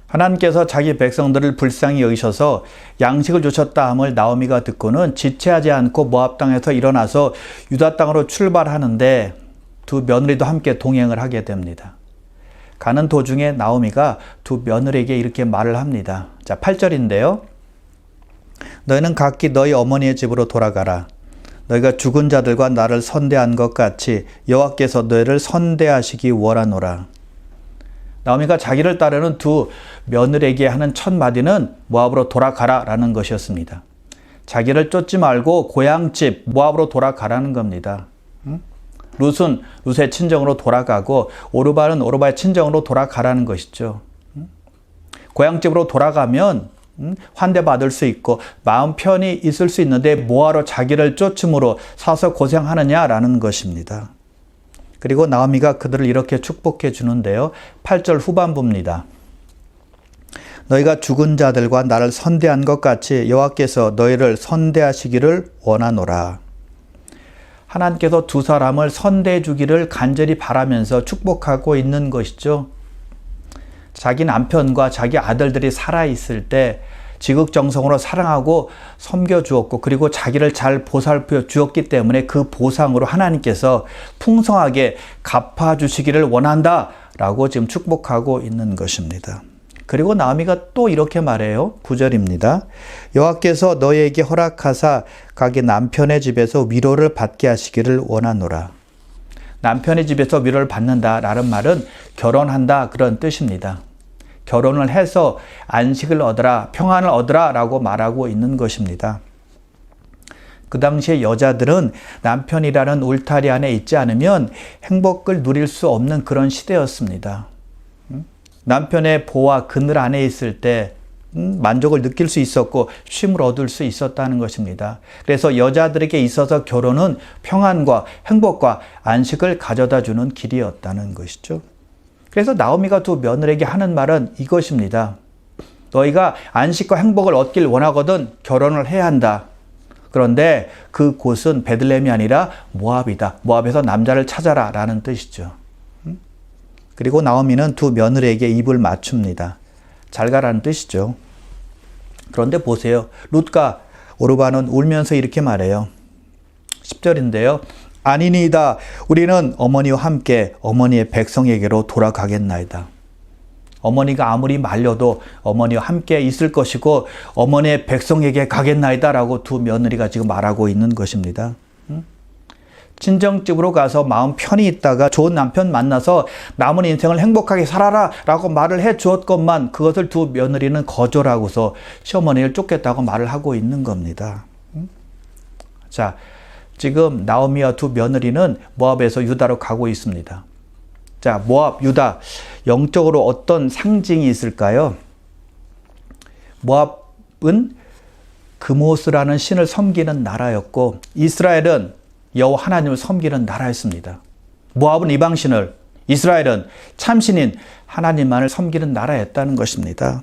하나님께서 자기 백성들을 불쌍히 여기셔서 양식을 주셨다 함을 나오미가 듣고는 지체하지 않고 모압 땅에서 일어나서 유다 땅으로 출발하는데 두 며느리도 함께 동행을 하게 됩니다. 가는 도중에 나오미가 두 며느리에게 이렇게 말을 합니다. 자, 8절인데요. 너희는 각기 너희 어머니의 집으로 돌아가라. 너희가 죽은 자들과 나를 선대한 것 같이 여호와께서 너희를 선대하시기 원하노라. 나오미가 자기를 따르는 두 며느리에게 하는 첫 마디는 모압으로 돌아가라 라는 것이었습니다. 자기를 쫓지 말고 고향집 모압으로 돌아가라는 겁니다. 룻은 룻의 친정으로 돌아가고 오르바는 오르바의 친정으로 돌아가라는 것이죠. 고향집으로 돌아가면 환대받을 수 있고 마음 편히 있을 수 있는데 뭐하러 자기를 쫓음으로 사서 고생하느냐라는 것입니다. 그리고 나오미가 그들을 이렇게 축복해 주는데요. 8절 후반부입니다. 너희가 죽은 자들과 나를 선대한 것 같이 여호와께서 너희를 선대하시기를 원하노라. 하나님께서 두 사람을 선대해 주기를 간절히 바라면서 축복하고 있는 것이죠. 자기 남편과 자기 아들들이 살아있을 때 지극정성으로 사랑하고 섬겨주었고 그리고 자기를 잘 보살펴 주었기 때문에 그 보상으로 하나님께서 풍성하게 갚아주시기를 원한다 라고 지금 축복하고 있는 것입니다. 그리고 나오미가 또 이렇게 말해요. 9절입니다. 여호와께서 너희에게 허락하사 각기 남편의 집에서 위로를 받게 하시기를 원하노라. 남편의 집에서 위로를 받는다 라는 말은 결혼한다 그런 뜻입니다. 결혼을 해서 안식을 얻으라, 평안을 얻으라 라고 말하고 있는 것입니다. 그 당시에 여자들은 남편이라는 울타리 안에 있지 않으면 행복을 누릴 수 없는 그런 시대였습니다. 남편의 보호와 그늘 안에 있을 때 만족을 느낄 수 있었고 쉼을 얻을 수 있었다는 것입니다. 그래서 여자들에게 있어서 결혼은 평안과 행복과 안식을 가져다 주는 길이었다는 것이죠. 그래서 나오미가 두 며느리에게 하는 말은 이것입니다. 너희가 안식과 행복을 얻길 원하거든 결혼을 해야 한다. 그런데 그 곳은 베들레헴이 아니라 모압이다. 모압에서 남자를 찾아라 라는 뜻이죠. 그리고 나오미는 두 며느리에게 입을 맞춥니다. 잘 가라는 뜻이죠. 그런데 보세요. 룻과 오르바는 울면서 이렇게 말해요. 10절인데요. 아니니이다. 우리는 어머니와 함께 어머니의 백성에게로 돌아가겠나이다. 어머니가 아무리 말려도 어머니와 함께 있을 것이고 어머니의 백성에게 가겠나이다 라고 두 며느리가 지금 말하고 있는 것입니다. 친정집으로 가서 마음 편히 있다가 좋은 남편 만나서 남은 인생을 행복하게 살아라 라고 말을 해 주었건만 그것을 두 며느리는 거절하고서 시어머니를 쫓겠다고 말을 하고 있는 겁니다. 자, 지금 나오미와 두 며느리는 모압에서 유다로 가고 있습니다. 자, 모압, 유다, 영적으로 어떤 상징이 있을까요? 모압은 그모스라는 신을 섬기는 나라였고 이스라엘은 여호와 하나님을 섬기는 나라였습니다. 모압은 이방신을, 이스라엘은 참신인 하나님만을 섬기는 나라였다는 것입니다.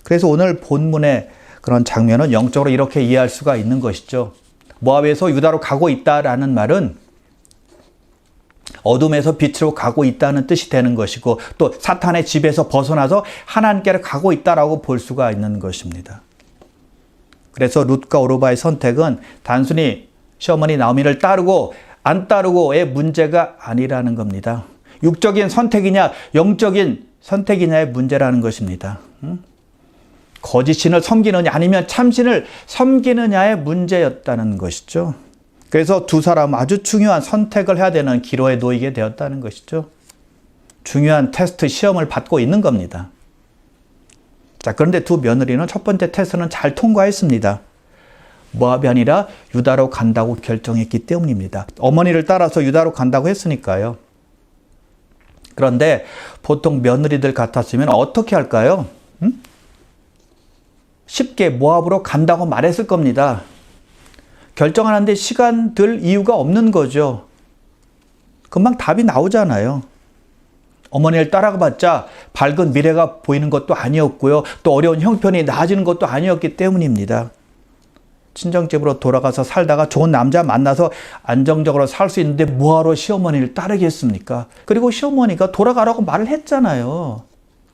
그래서 오늘 본문의 그런 장면은 영적으로 이렇게 이해할 수가 있는 것이죠. 모압에서 유다로 가고 있다라는 말은 어둠에서 빛으로 가고 있다는 뜻이 되는 것이고 또 사탄의 집에서 벗어나서 하나님께로 가고 있다라고 볼 수가 있는 것입니다. 그래서 룻과 오르바의 선택은 단순히 시어머니 나오미를 따르고 안 따르고의 문제가 아니라는 겁니다. 육적인 선택이냐 영적인 선택이냐의 문제라는 것입니다. 거짓신을 섬기느냐 아니면 참신을 섬기느냐의 문제였다는 것이죠. 그래서 두 사람은 아주 중요한 선택을 해야 되는 기로에 놓이게 되었다는 것이죠. 중요한 테스트 시험을 받고 있는 겁니다. 자, 그런데 두 며느리는 첫 번째 테스트는 잘 통과했습니다. 모압이 아니라 유다로 간다고 결정했기 때문입니다. 어머니를 따라서 유다로 간다고 했으니까요. 그런데 보통 며느리들 같았으면 어떻게 할까요? 쉽게 모압으로 간다고 말했을 겁니다. 결정하는데 시간 들 이유가 없는 거죠. 금방 답이 나오잖아요. 어머니를 따라가봤자 밝은 미래가 보이는 것도 아니었고요. 또 어려운 형편이 나아지는 것도 아니었기 때문입니다. 친정집으로 돌아가서 살다가 좋은 남자 만나서 안정적으로 살 수 있는데 뭐하러 시어머니를 따르겠습니까? 그리고 시어머니가 돌아가라고 말을 했잖아요.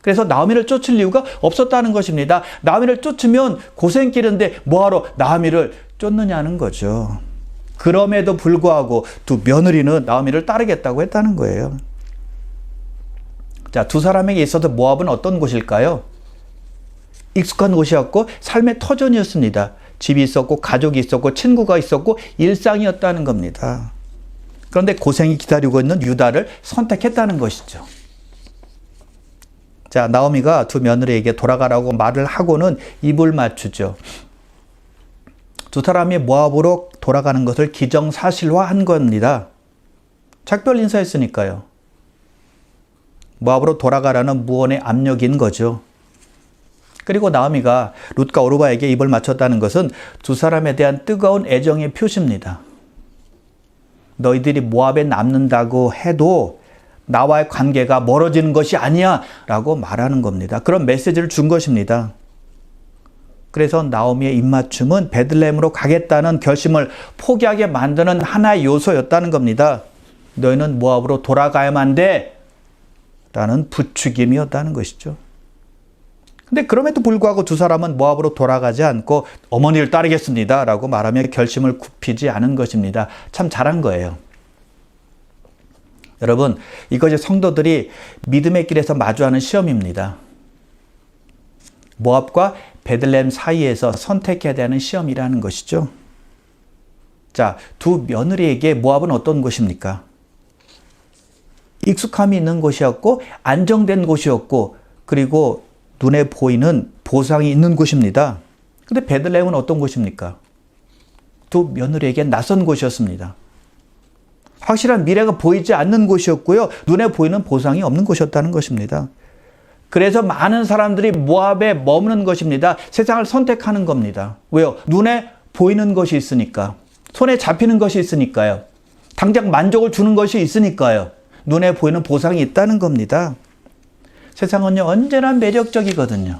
그래서 나오미를 쫓을 이유가 없었다는 것입니다. 나오미를 쫓으면 고생길인데 뭐하러 나오미를 쫓느냐는 거죠. 그럼에도 불구하고 두 며느리는 나오미를 따르겠다고 했다는 거예요. 자, 두 사람에게 있어서 모압은 어떤 곳일까요? 익숙한 곳이었고 삶의 터전이었습니다. 집이 있었고 가족이 있었고 친구가 있었고 일상이었다는 겁니다. 그런데 고생이 기다리고 있는 유다를 선택했다는 것이죠. 자, 나오미가 두 며느리에게 돌아가라고 말을 하고는 입을 맞추죠. 두 사람이 모압으로 돌아가는 것을 기정사실화한 겁니다. 작별 인사했으니까요. 모압으로 돌아가라는 무언의 압력인 거죠. 그리고 나오미가 룻과 오르바에게 입을 맞췄다는 것은 두 사람에 대한 뜨거운 애정의 표시입니다. 너희들이 모압에 남는다고 해도 나와의 관계가 멀어지는 것이 아니야 라고 말하는 겁니다. 그런 메시지를 준 것입니다. 그래서 나오미의 입맞춤은 베들레헴으로 가겠다는 결심을 포기하게 만드는 하나의 요소였다는 겁니다. 너희는 모압으로 돌아가야만 돼 라는 부추김이었다는 것이죠. 근데 그럼에도 불구하고 두 사람은 모압으로 돌아가지 않고 어머니를 따르겠습니다 라고 말하며 결심을 굽히지 않은 것입니다. 참 잘한 거예요. 여러분, 이것이 성도들이 믿음의 길에서 마주하는 시험입니다. 모압과 베들레헴 사이에서 선택해야 되는 시험이라는 것이죠. 자, 두 며느리에게 모압은 어떤 곳입니까? 익숙함이 있는 곳이었고 안정된 곳이었고 그리고 눈에 보이는 보상이 있는 곳입니다. 근데 베들레헴은 어떤 곳입니까? 두 며느리에게 낯선 곳이었습니다. 확실한 미래가 보이지 않는 곳이었고요. 눈에 보이는 보상이 없는 곳이었다는 것입니다. 그래서 많은 사람들이 모압에 머무는 것입니다. 세상을 선택하는 겁니다. 왜요? 눈에 보이는 것이 있으니까. 손에 잡히는 것이 있으니까요. 당장 만족을 주는 것이 있으니까요. 눈에 보이는 보상이 있다는 겁니다. 세상은요, 언제나 매력적이거든요.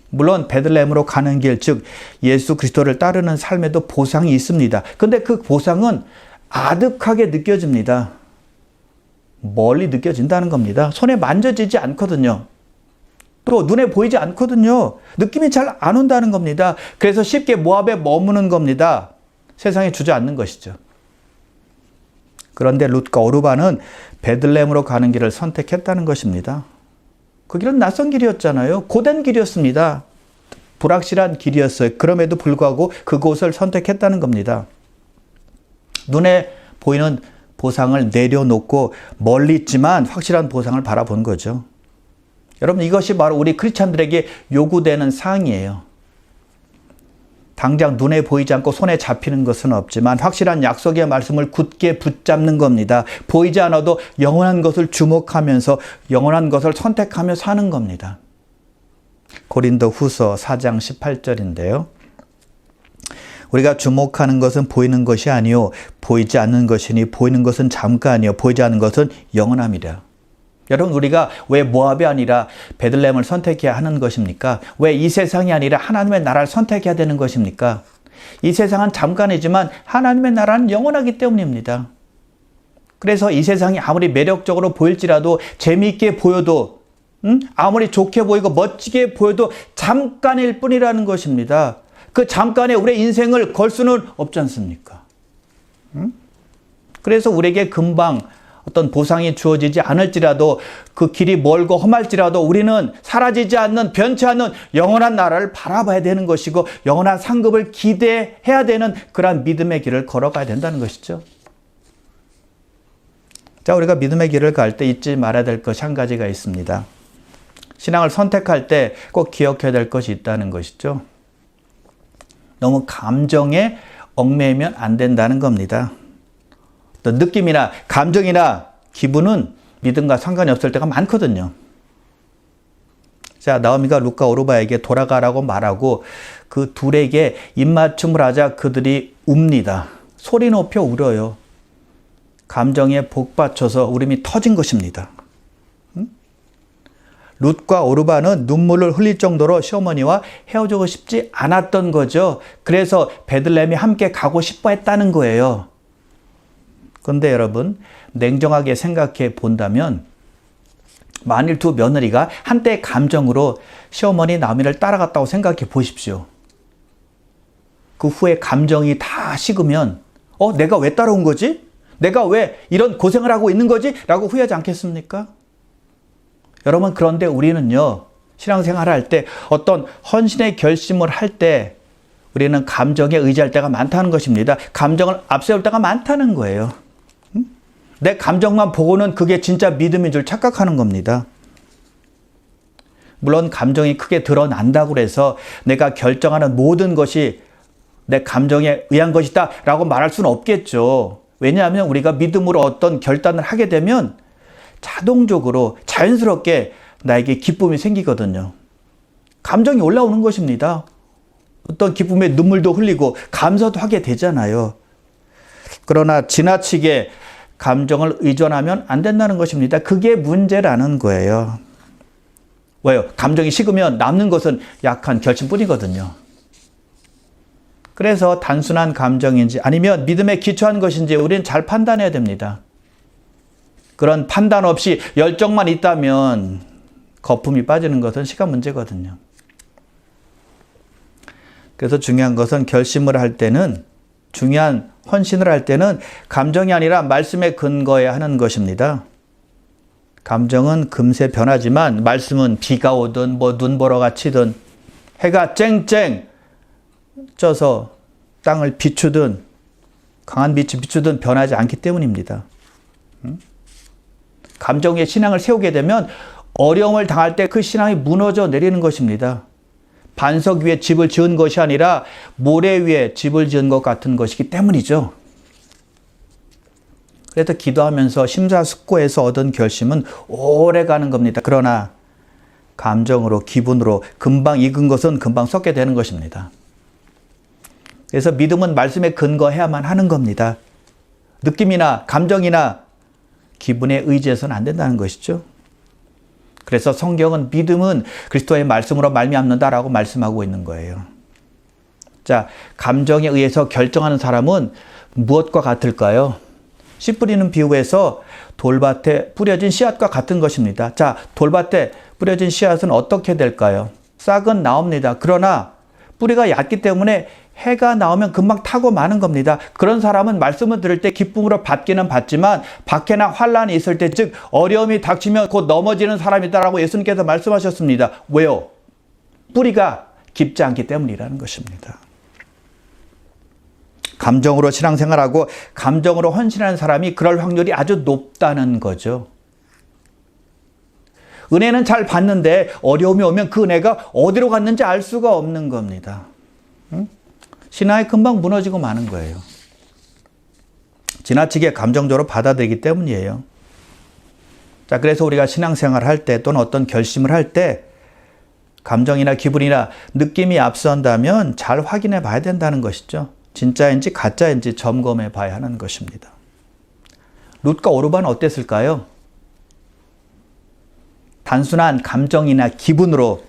물론 베들레헴으로 가는 길, 즉 예수 그리스도를 따르는 삶에도 보상이 있습니다. 근데 그 보상은 아득하게 느껴집니다. 멀리 느껴진다는 겁니다. 손에 만져지지 않거든요. 또 눈에 보이지 않거든요. 느낌이 잘 안 온다는 겁니다. 그래서 쉽게 모압에 머무는 겁니다. 세상에 주저앉는 것이죠. 그런데 룻과 오르바는 베들레헴으로 가는 길을 선택했다는 것입니다. 그 길은 낯선 길이었잖아요. 고된 길이었습니다. 불확실한 길이었어요. 그럼에도 불구하고 그곳을 선택했다는 겁니다. 눈에 보이는 보상을 내려놓고 멀리 있지만 확실한 보상을 바라본 거죠. 여러분, 이것이 바로 우리 크리스찬들에게 요구되는 사항이에요. 당장 눈에 보이지 않고 손에 잡히는 것은 없지만 확실한 약속의 말씀을 굳게 붙잡는 겁니다. 보이지 않아도 영원한 것을 주목하면서 영원한 것을 선택하며 사는 겁니다. 고린도 후서 4장 18절인데요. 우리가 주목하는 것은 보이는 것이 아니요 보이지 않는 것이니 보이는 것은 잠깐이요 보이지 않는 것은 영원함이라. 여러분, 우리가 왜 모압이 아니라 베들레헴을 선택해야 하는 것입니까? 왜 이 세상이 아니라 하나님의 나라를 선택해야 되는 것입니까? 이 세상은 잠깐이지만 하나님의 나라는 영원하기 때문입니다. 그래서 이 세상이 아무리 매력적으로 보일지라도 재미있게 보여도 아무리 좋게 보이고 멋지게 보여도 잠깐일 뿐이라는 것입니다. 그 잠깐에 우리의 인생을 걸 수는 없지 않습니까? 그래서 우리에게 금방 어떤 보상이 주어지지 않을지라도 그 길이 멀고 험할지라도 우리는 사라지지 않는 변치 않는 영원한 나라를 바라봐야 되는 것이고 영원한 상급을 기대해야 되는 그러한 믿음의 길을 걸어가야 된다는 것이죠. 자, 우리가 믿음의 길을 갈 때 잊지 말아야 될 것이 한 가지가 있습니다. 신앙을 선택할 때 꼭 기억해야 될 것이 있다는 것이죠. 너무 감정에 얽매이면 안 된다는 겁니다. 어떤 느낌이나 감정이나 기분은 믿음과 상관이 없을 때가 많거든요. 자, 나오미가 룻과 오르바에게 돌아가라고 말하고 그 둘에게 입맞춤을 하자 그들이 웁니다. 소리 높여 울어요. 감정에 복받쳐서 울음이 터진 것입니다. 룻과 오르바는 눈물을 흘릴 정도로 시어머니와 헤어지고 싶지 않았던 거죠. 그래서 베들레헴에 함께 가고 싶어 했다는 거예요. 그런데 여러분, 냉정하게 생각해 본다면 만일 두 며느리가 한때 감정으로 시어머니 나오미를 따라갔다고 생각해 보십시오. 그 후에 감정이 다 식으면 내가 왜 따라온 거지? 내가 왜 이런 고생을 하고 있는 거지? 라고 후회하지 않겠습니까? 여러분, 그런데 우리는요, 신앙생활을 할 때 어떤 헌신의 결심을 할 때 우리는 감정에 의지할 때가 많다는 것입니다. 감정을 앞세울 때가 많다는 거예요. 내 감정만 보고는 그게 진짜 믿음인 줄 착각하는 겁니다. 물론 감정이 크게 드러난다고 해서 내가 결정하는 모든 것이 내 감정에 의한 것이다 라고 말할 수는 없겠죠. 왜냐하면 우리가 믿음으로 어떤 결단을 하게 되면 자동적으로 자연스럽게 나에게 기쁨이 생기거든요. 감정이 올라오는 것입니다. 어떤 기쁨의 눈물도 흘리고 감사도 하게 되잖아요. 그러나 지나치게 감정을 의존하면 안 된다는 것입니다. 그게 문제라는 거예요. 왜요? 감정이 식으면 남는 것은 약한 결심뿐이거든요. 그래서 단순한 감정인지 아니면 믿음에 기초한 것인지 우리는 잘 판단해야 됩니다. 그런 판단 없이 열정만 있다면 거품이 빠지는 것은 시간 문제거든요. 그래서 중요한 것은 결심을 할 때는, 중요한 헌신을 할 때는 감정이 아니라 말씀에 근거해야 하는 것입니다. 감정은 금세 변하지만 말씀은 비가 오든 눈보라가 치든 해가 쨍쨍 쪄서 땅을 비추든 강한 빛이 비추든 변하지 않기 때문입니다. 감정 위에 신앙을 세우게 되면 어려움을 당할 때 그 신앙이 무너져 내리는 것입니다. 반석 위에 집을 지은 것이 아니라 모래 위에 집을 지은 것 같은 것이기 때문이죠. 그래서 기도하면서 심사숙고해서 얻은 결심은 오래 가는 겁니다. 그러나 감정으로, 기분으로 금방 익은 것은 금방 썩게 되는 것입니다. 그래서 믿음은 말씀에 근거해야만 하는 겁니다. 느낌이나 감정이나 기분에 의지해서는 안 된다는 것이죠. 그래서 성경은 믿음은 그리스도의 말씀으로 말미암는다라고 말씀하고 있는 거예요. 자, 감정에 의해서 결정하는 사람은 무엇과 같을까요? 씨 뿌리는 비유에서 돌밭에 뿌려진 씨앗과 같은 것입니다. 자, 돌밭에 뿌려진 씨앗은 어떻게 될까요? 싹은 나옵니다. 그러나 뿌리가 얕기 때문에 해가 나오면 금방 타고 마는 겁니다. 그런 사람은 말씀을 들을 때 기쁨으로 받기는 받지만 박해나 환란이 있을 때, 즉 어려움이 닥치면 곧 넘어지는 사람이다라고 예수님께서 말씀하셨습니다. 왜요? 뿌리가 깊지 않기 때문이라는 것입니다. 감정으로 신앙생활하고 감정으로 헌신하는 사람이 그럴 확률이 아주 높다는 거죠. 은혜는 잘 받는데 어려움이 오면 그 은혜가 어디로 갔는지 알 수가 없는 겁니다. 신앙이 금방 무너지고 마는 거예요. 지나치게 감정적으로 받아들이기 때문이에요. 자, 그래서 우리가 신앙생활을 할 때 또는 어떤 결심을 할 때 감정이나 기분이나 느낌이 앞선다면 잘 확인해 봐야 된다는 것이죠. 진짜인지 가짜인지 점검해 봐야 하는 것입니다. 룻과 오르반은 어땠을까요? 단순한 감정이나 기분으로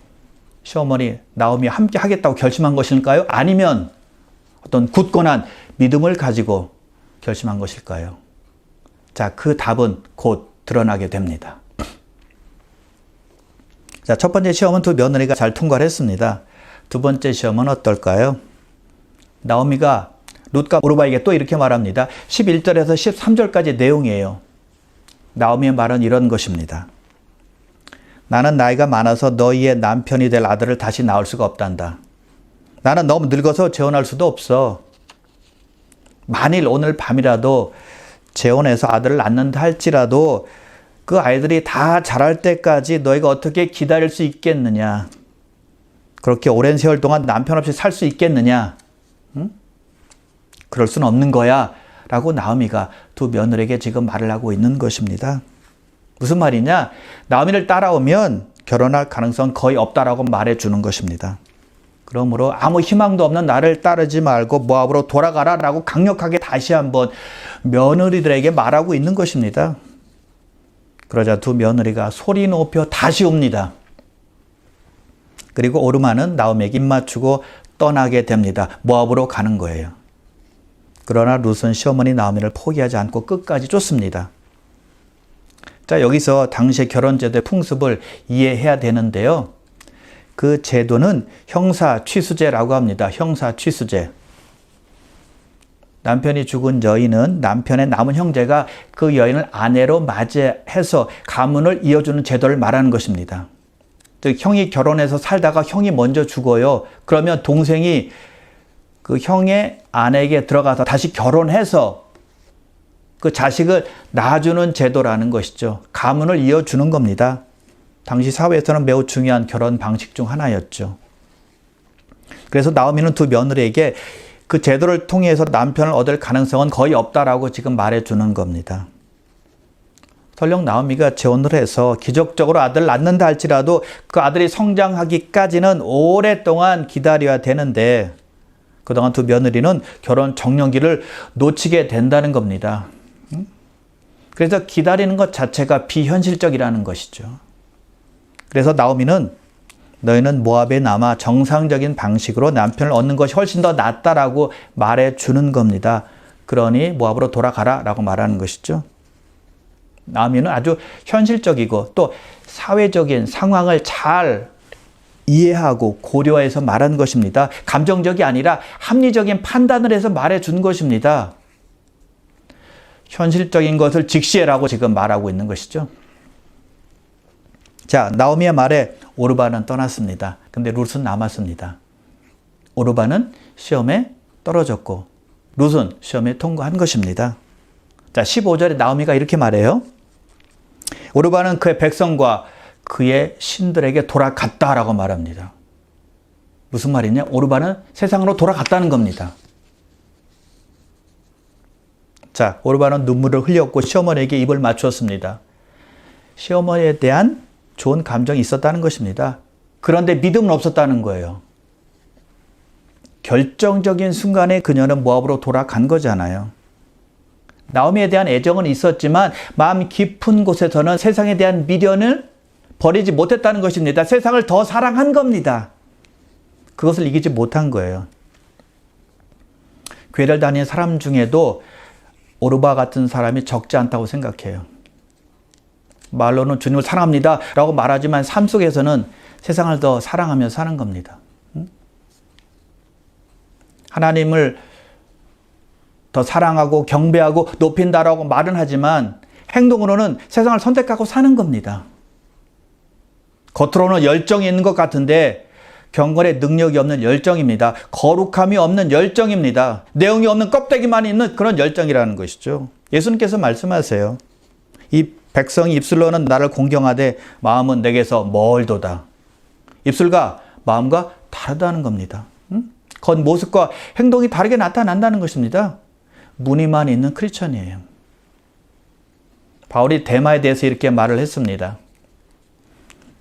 시어머니 나오미 함께 하겠다고 결심한 것일까요? 아니면 어떤 굳건한 믿음을 가지고 결심한 것일까요? 자, 그 답은 곧 드러나게 됩니다. 자, 첫 번째 시험은 두 며느리가 잘 통과를 했습니다. 두 번째 시험은 어떨까요? 나오미가 룻과 오르바에게 또 이렇게 말합니다. 11절에서 13절까지 내용이에요. 나오미의 말은 이런 것입니다. 나는 나이가 많아서 너희의 남편이 될 아들을 다시 낳을 수가 없단다. 나는 너무 늙어서 재혼할 수도 없어. 만일 오늘 밤이라도 재혼해서 아들을 낳는다 할지라도 그 아이들이 다 자랄 때까지 너희가 어떻게 기다릴 수 있겠느냐. 그렇게 오랜 세월 동안 남편 없이 살 수 있겠느냐. 응? 그럴 수는 없는 거야 라고 나오미가 두 며느리에게 지금 말을 하고 있는 것입니다. 무슨 말이냐? 나오미를 따라오면 결혼할 가능성은 거의 없다라고 말해주는 것입니다. 그러므로 아무 희망도 없는 나를 따르지 말고 모압으로 돌아가라 라고 강력하게 다시 한번 며느리들에게 말하고 있는 것입니다. 그러자 두 며느리가 소리 높여 다시 옵니다. 그리고 오르마는 나오미에게 입 맞추고 떠나게 됩니다. 모압으로 가는 거예요. 그러나 룻은 시어머니 나오미를 포기하지 않고 끝까지 쫓습니다. 자, 여기서 당시의 결혼제도의 풍습을 이해해야 되는데요. 그 제도는 형사취수제라고 합니다. 형사취수제. 남편이 죽은 여인은 남편의 남은 형제가 그 여인을 아내로 맞이해서 가문을 이어주는 제도를 말하는 것입니다. 즉, 형이 결혼해서 살다가 형이 먼저 죽어요. 그러면 동생이 그 형의 아내에게 들어가서 다시 결혼해서 그 자식을 낳아주는 제도라는 것이죠. 가문을 이어주는 겁니다. 당시 사회에서는 매우 중요한 결혼 방식 중 하나였죠. 그래서 나오미는 두 며느리에게 그 제도를 통해서 남편을 얻을 가능성은 거의 없다라고 지금 말해주는 겁니다. 설령 나오미가 재혼을 해서 기적적으로 아들을 낳는다 할지라도 그 아들이 성장하기까지는 오랫동안 기다려야 되는데 그동안 두 며느리는 결혼 적령기를 놓치게 된다는 겁니다. 그래서 기다리는 것 자체가 비현실적이라는 것이죠. 그래서 나오미는 너희는 모압에 남아 정상적인 방식으로 남편을 얻는 것이 훨씬 더 낫다라고 말해주는 겁니다. 그러니 모압으로 돌아가라 라고 말하는 것이죠. 나오미는 아주 현실적이고 또 사회적인 상황을 잘 이해하고 고려해서 말하는 것입니다. 감정적이 아니라 합리적인 판단을 해서 말해준 것입니다. 현실적인 것을 직시해라고 지금 말하고 있는 것이죠. 자, 나오미의 말에 오르바는 떠났습니다. 근데 룻은 남았습니다. 오르바는 시험에 떨어졌고 룻은 시험에 통과한 것입니다. 자, 15절에 나오미가 이렇게 말해요. 오르바는 그의 백성과 그의 신들에게 돌아갔다라고 말합니다. 무슨 말이냐? 오르바는 세상으로 돌아갔다는 겁니다. 자, 오르바는 눈물을 흘렸고 시어머니에게 입을 맞추었습니다. 시어머니에 대한 좋은 감정이 있었다는 것입니다. 그런데 믿음은 없었다는 거예요. 결정적인 순간에 그녀는 모압으로 돌아간 거잖아요. 나오미에 대한 애정은 있었지만 마음 깊은 곳에서는 세상에 대한 미련을 버리지 못했다는 것입니다. 세상을 더 사랑한 겁니다. 그것을 이기지 못한 거예요. 교회를 다니는 사람 중에도 오르바 같은 사람이 적지 않다고 생각해요. 말로는 주님을 사랑합니다 라고 말하지만 삶 속에서는 세상을 더 사랑하며 사는 겁니다. 하나님을 더 사랑하고 경배하고 높인다라고 말은 하지만 행동으로는 세상을 선택하고 사는 겁니다. 겉으로는 열정이 있는 것 같은데 경건에 능력이 없는 열정입니다. 거룩함이 없는 열정입니다. 내용이 없는 껍데기만 있는 그런 열정이라는 것이죠. 예수님께서 말씀하세요. 이 백성이 입술로는 나를 공경하되 마음은 내게서 멀도다. 입술과 마음과 다르다는 겁니다. 겉모습과 행동이 다르게 나타난다는 것입니다. 무늬만 있는 크리스천이에요. 바울이 데마에 대해서 이렇게 말을 했습니다.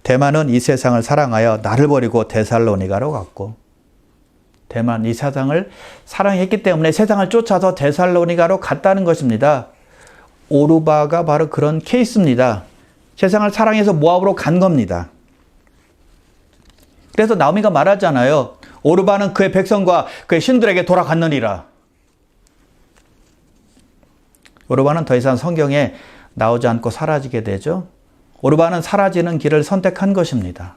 데마는 이 세상을 사랑하여 나를 버리고 데살로니가로 갔고, 데마는 이 세상을 사랑했기 때문에 세상을 쫓아서 데살로니가로 갔다는 것입니다. 오르바가 바로 그런 케이스입니다. 세상을 사랑해서 모압으로 간 겁니다. 그래서 나오미가 말하잖아요. 오르바는 그의 백성과 그의 신들에게 돌아갔느니라. 오르바는 더 이상 성경에 나오지 않고 사라지게 되죠. 오르바는 사라지는 길을 선택한 것입니다.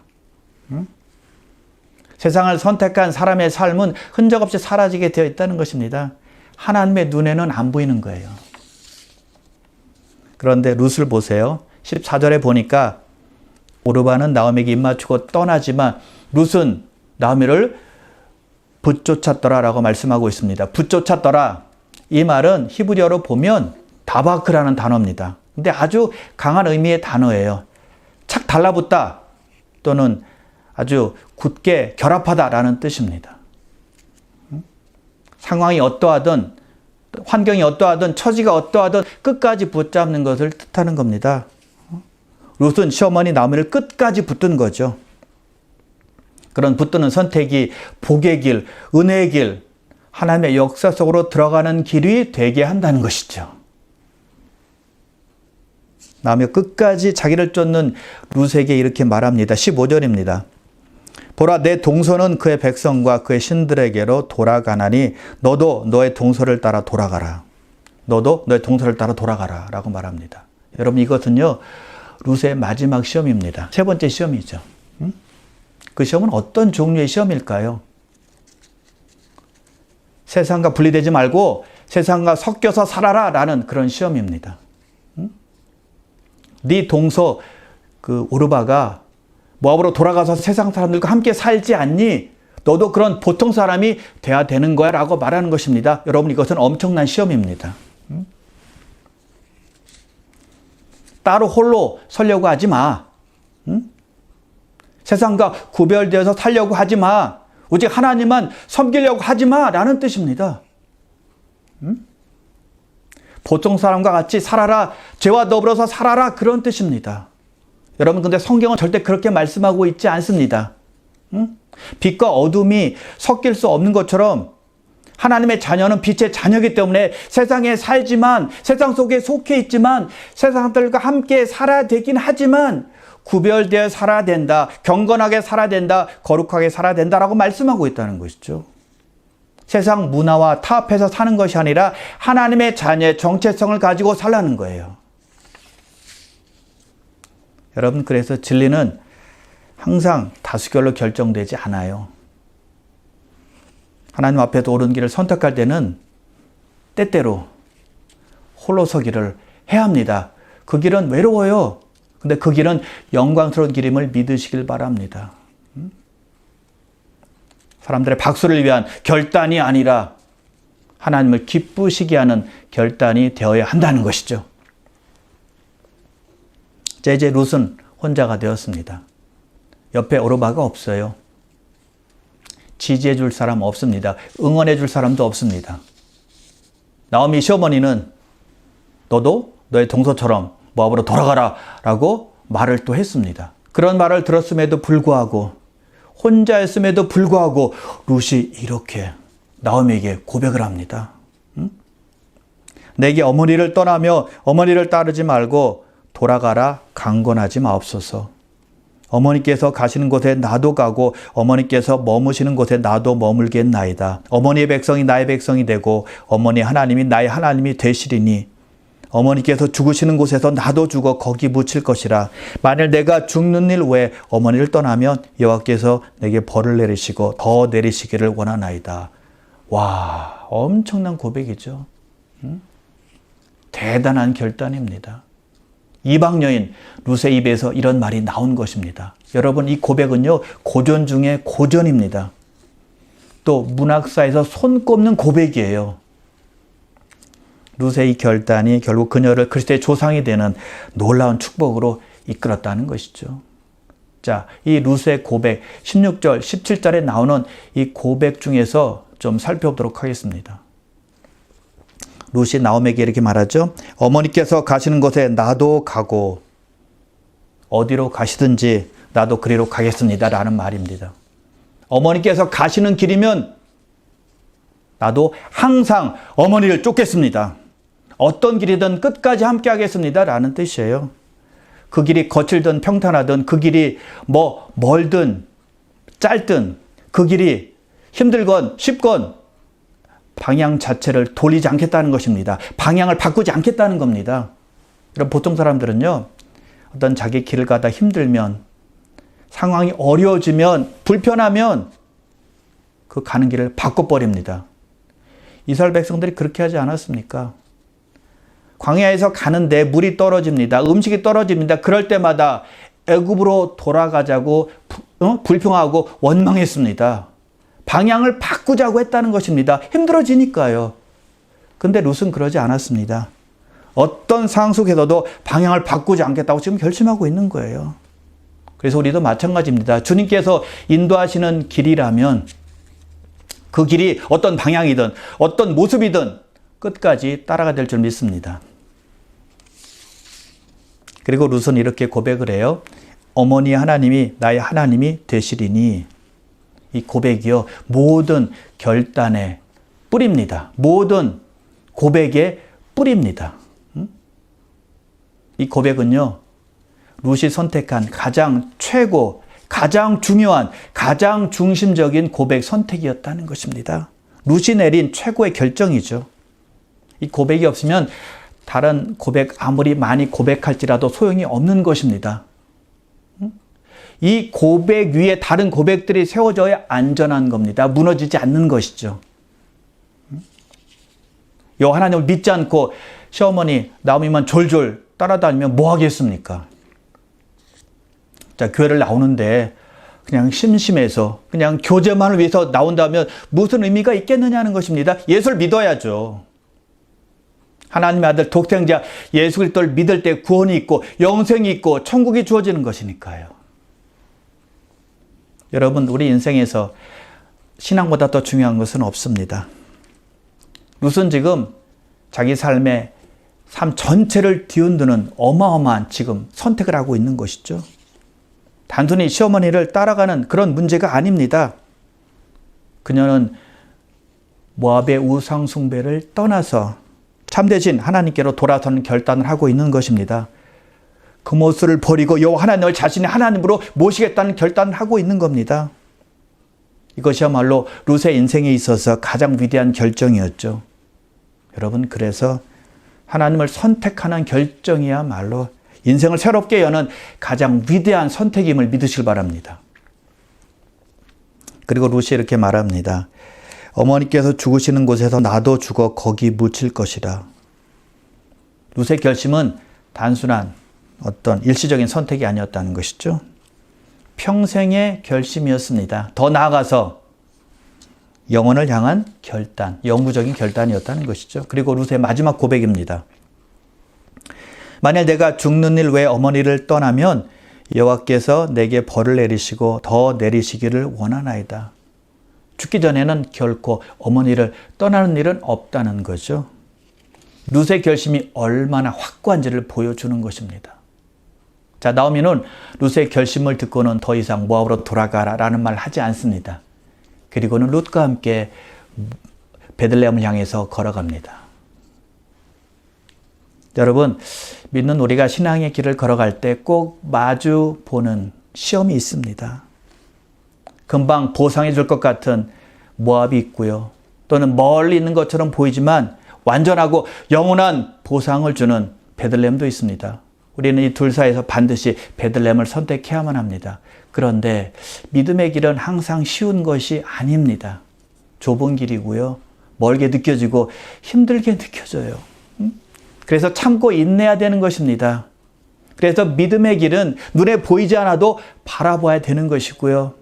세상을 선택한 사람의 삶은 흔적 없이 사라지게 되어 있다는 것입니다. 하나님의 눈에는 안 보이는 거예요. 그런데 룻을 보세요. 14절에 보니까 오르바는 나오미에게 입맞추고 떠나지만 룻은 나오미를 붙쫓았더라라고 말씀하고 있습니다. 붙쫓았더라. 이 말은 히브리어로 보면 다바크라는 단어입니다. 근데 아주 강한 의미의 단어예요. 착 달라붙다 또는 아주 굳게 결합하다라는 뜻입니다. 상황이 어떠하든 환경이 어떠하든 처지가 어떠하든 끝까지 붙잡는 것을 뜻하는 겁니다. 룻은 시어머니 나오미를 끝까지 붙든 거죠. 그런 붙드는 선택이 복의 길, 은혜의 길, 하나님의 역사 속으로 들어가는 길이 되게 한다는 것이죠. 나오미가 끝까지 자기를 쫓는 룻에게 이렇게 말합니다. 15절입니다. 보라, 내 동서는 그의 백성과 그의 신들에게로 돌아가나니 너도 너의 동서를 따라 돌아가라. 너도 너의 동서를 따라 돌아가라 라고 말합니다. 여러분 이것은요 룻의 마지막 시험입니다. 세 번째 시험이죠. 그 시험은 어떤 종류의 시험일까요? 세상과 분리되지 말고 세상과 섞여서 살아라 라는 그런 시험입니다. 네 동서 그 오르바가 모압으로 돌아가서 세상 사람들과 함께 살지 않니? 너도 그런 보통 사람이 돼야 되는 거야 라고 말하는 것입니다. 여러분 이것은 엄청난 시험입니다. 따로 홀로 서려고 하지 마. 세상과 구별되어서 살려고 하지 마. 오직 하나님만 섬기려고 하지 마 라는 뜻입니다. 보통 사람과 같이 살아라. 죄와 더불어서 살아라. 그런 뜻입니다. 여러분 근데 성경은 절대 그렇게 말씀하고 있지 않습니다. 빛과 어둠이 섞일 수 없는 것처럼 하나님의 자녀는 빛의 자녀이기 때문에 세상에 살지만 세상 속에 속해 있지만 세상들과 함께 살아야 되긴 하지만 구별되어 살아야 된다. 경건하게 살아야 된다. 거룩하게 살아야 된다라고 말씀하고 있다는 것이죠. 세상 문화와 타협해서 사는 것이 아니라 하나님의 자녀의 정체성을 가지고 살라는 거예요. 여러분 그래서 진리는 항상 다수결로 결정되지 않아요. 하나님 앞에서 옳은 길을 선택할 때는 때때로 홀로 서기를 해야 합니다. 그 길은 외로워요. 근데 그 길은 영광스러운 길임을 믿으시길 바랍니다. 사람들의 박수를 위한 결단이 아니라 하나님을 기쁘시게 하는 결단이 되어야 한다는 것이죠. 이제 룻은 혼자가 되었습니다. 옆에 오르바가 없어요. 지지해 줄 사람 없습니다. 응원해 줄 사람도 없습니다. 나오미 시어머니는 너도 너의 동서처럼 모압으로 돌아가라 라고 말을 또 했습니다. 그런 말을 들었음에도 불구하고 혼자였음에도 불구하고 룻이 이렇게 나오미에게 고백을 합니다. 내게 어머니를 떠나며 어머니를 따르지 말고 돌아가라 강권하지 마옵소서. 어머니께서 가시는 곳에 나도 가고 어머니께서 머무시는 곳에 나도 머물겠나이다. 어머니의 백성이 나의 백성이 되고 어머니 하나님이 나의 하나님이 되시리니 어머니께서 죽으시는 곳에서 나도 죽어 거기 묻힐 것이라. 만일 내가 죽는 일 외에 어머니를 떠나면 여호와께서 내게 벌을 내리시고 더 내리시기를 원하나이다. 와, 엄청난 고백이죠. 대단한 결단입니다. 이방 여인 룻의 입에서 이런 말이 나온 것입니다. 여러분 이 고백은요 고전 중에 고전입니다. 또 문학사에서 손꼽는 고백이에요. 룻의 이 결단이 결국 그녀를 그리스도의 조상이 되는 놀라운 축복으로 이끌었다는 것이죠. 자, 이 룻의 고백 16절, 17절에 나오는 이 고백 중에서 좀 살펴보도록 하겠습니다. 룻이 나오미에게 이렇게 말하죠. 어머니께서 가시는 곳에 나도 가고 어디로 가시든지 나도 그리로 가겠습니다 라는 말입니다. 어머니께서 가시는 길이면 나도 항상 어머니를 쫓겠습니다. 어떤 길이든 끝까지 함께 하겠습니다 라는 뜻이에요. 그 길이 거칠든 평탄하든 그 길이 멀든 짧든 그 길이 힘들건 쉽건 방향 자체를 돌리지 않겠다는 것입니다. 방향을 바꾸지 않겠다는 겁니다. 여러분 보통 사람들은요. 어떤 자기 길을 가다 힘들면 상황이 어려워지면 불편하면 그 가는 길을 바꿔버립니다. 이스라엘 백성들이 그렇게 하지 않았습니까? 광야에서 가는데 물이 떨어집니다. 음식이 떨어집니다. 그럴 때마다 애굽으로 돌아가자고 불평하고 원망했습니다. 방향을 바꾸자고 했다는 것입니다. 힘들어지니까요. 근데 룻은 그러지 않았습니다. 어떤 상황 속에서도 방향을 바꾸지 않겠다고 지금 결심하고 있는 거예요. 그래서 우리도 마찬가지입니다. 주님께서 인도하시는 길이라면 그 길이 어떤 방향이든 어떤 모습이든 끝까지 따라가야 될 줄 믿습니다. 그리고 룻은 이렇게 고백을 해요. 어머니 하나님이 나의 하나님이 되시리니. 이 고백이요. 모든 결단의 뿌리입니다. 모든 고백의 뿌리입니다. 이 고백은요. 룻이 선택한 가장 최고, 가장 중요한, 가장 중심적인 고백 선택이었다는 것입니다. 룻이 내린 최고의 결정이죠. 이 고백이 없으면 다른 고백 아무리 많이 고백할지라도 소용이 없는 것입니다. 이 고백 위에 다른 고백들이 세워져야 안전한 겁니다. 무너지지 않는 것이죠. 요 하나님을 믿지 않고 시어머니 나오미만 졸졸 따라다니면 뭐 하겠습니까? 자, 교회를 나오는데 그냥 심심해서 그냥 교제만을 위해서 나온다면 무슨 의미가 있겠느냐는 것입니다. 예수를 믿어야죠. 하나님의 아들 독생자 예수 그리스도를 믿을 때 구원이 있고 영생이 있고 천국이 주어지는 것이니까요. 여러분, 우리 인생에서 신앙보다 더 중요한 것은 없습니다. 룻은 지금 자기 삶의 삶 전체를 뒤흔드는 어마어마한 지금 선택을 하고 있는 것이죠. 단순히 시어머니를 따라가는 그런 문제가 아닙니다. 그녀는 모압의 우상 숭배를 떠나서 참되신 하나님께로 돌아서는 결단을 하고 있는 것입니다. 그 모습을 버리고 여호와 하나님을 자신의 하나님으로 모시겠다는 결단을 하고 있는 겁니다. 이것이야말로 룻의 인생에 있어서 가장 위대한 결정이었죠. 여러분, 그래서 하나님을 선택하는 결정이야말로 인생을 새롭게 여는 가장 위대한 선택임을 믿으시길 바랍니다. 그리고 룻이 이렇게 말합니다. 어머니께서 죽으시는 곳에서 나도 죽어 거기 묻힐 것이라. 룻의 결심은 단순한 어떤 일시적인 선택이 아니었다는 것이죠. 평생의 결심이었습니다. 더 나아가서 영혼을 향한 결단, 영구적인 결단이었다는 것이죠. 그리고 룻의 마지막 고백입니다. 만일 내가 죽는 일 외에 어머니를 떠나면 여호와께서 내게 벌을 내리시고 더 내리시기를 원하나이다. 죽기 전에는 결코 어머니를 떠나는 일은 없다는 거죠. 룻의 결심이 얼마나 확고한지를 보여주는 것입니다. 자, 나오미는 룻의 결심을 듣고는 더 이상 모압으로 돌아가라라는 말 하지 않습니다. 그리고는 룻과 함께 베들레헴을 향해서 걸어갑니다. 여러분, 믿는 우리가 신앙의 길을 걸어갈 때 꼭 마주 보는 시험이 있습니다. 금방 보상해 줄 것 같은 모압이 있고요. 또는 멀리 있는 것처럼 보이지만 완전하고 영원한 보상을 주는 베들레헴도 있습니다. 우리는 이 둘 사이에서 반드시 베들레헴을 선택해야만 합니다. 그런데 믿음의 길은 항상 쉬운 것이 아닙니다. 좁은 길이고요. 멀게 느껴지고 힘들게 느껴져요. 그래서 참고 인내해야 되는 것입니다. 그래서 믿음의 길은 눈에 보이지 않아도 바라봐야 되는 것이고요.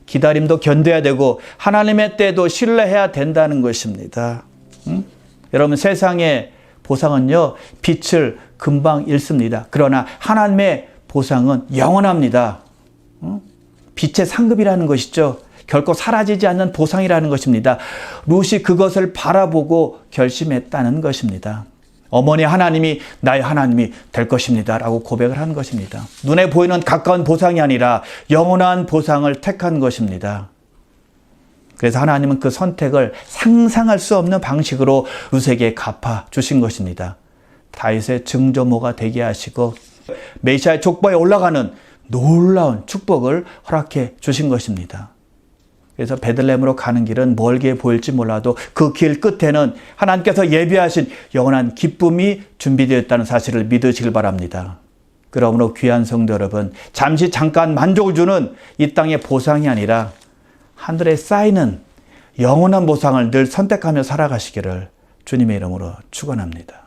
기다림도 견뎌야 되고 하나님의 때도 신뢰해야 된다는 것입니다. 여러분, 세상의 보상은요, 빛을 금방 잃습니다. 그러나 하나님의 보상은 영원합니다. 빛의 상급이라는 것이죠. 결코 사라지지 않는 보상이라는 것입니다. 룻이 그것을 바라보고 결심했다는 것입니다. 어머니 하나님이 나의 하나님이 될 것입니다 라고 고백을 한 것입니다. 눈에 보이는 가까운 보상이 아니라 영원한 보상을 택한 것입니다. 그래서 하나님은 그 선택을 상상할 수 없는 방식으로 룻에게 갚아주신 것입니다. 다윗의 증조모가 되게 하시고 메시아의 족보에 올라가는 놀라운 축복을 허락해 주신 것입니다. 그래서 베들레헴으로 가는 길은 멀게 보일지 몰라도 그 길 끝에는 하나님께서 예비하신 영원한 기쁨이 준비되어 있다는 사실을 믿으시길 바랍니다. 그러므로 귀한 성도 여러분, 잠깐 만족을 주는 이 땅의 보상이 아니라 하늘에 쌓이는 영원한 보상을 늘 선택하며 살아가시기를 주님의 이름으로 축원합니다.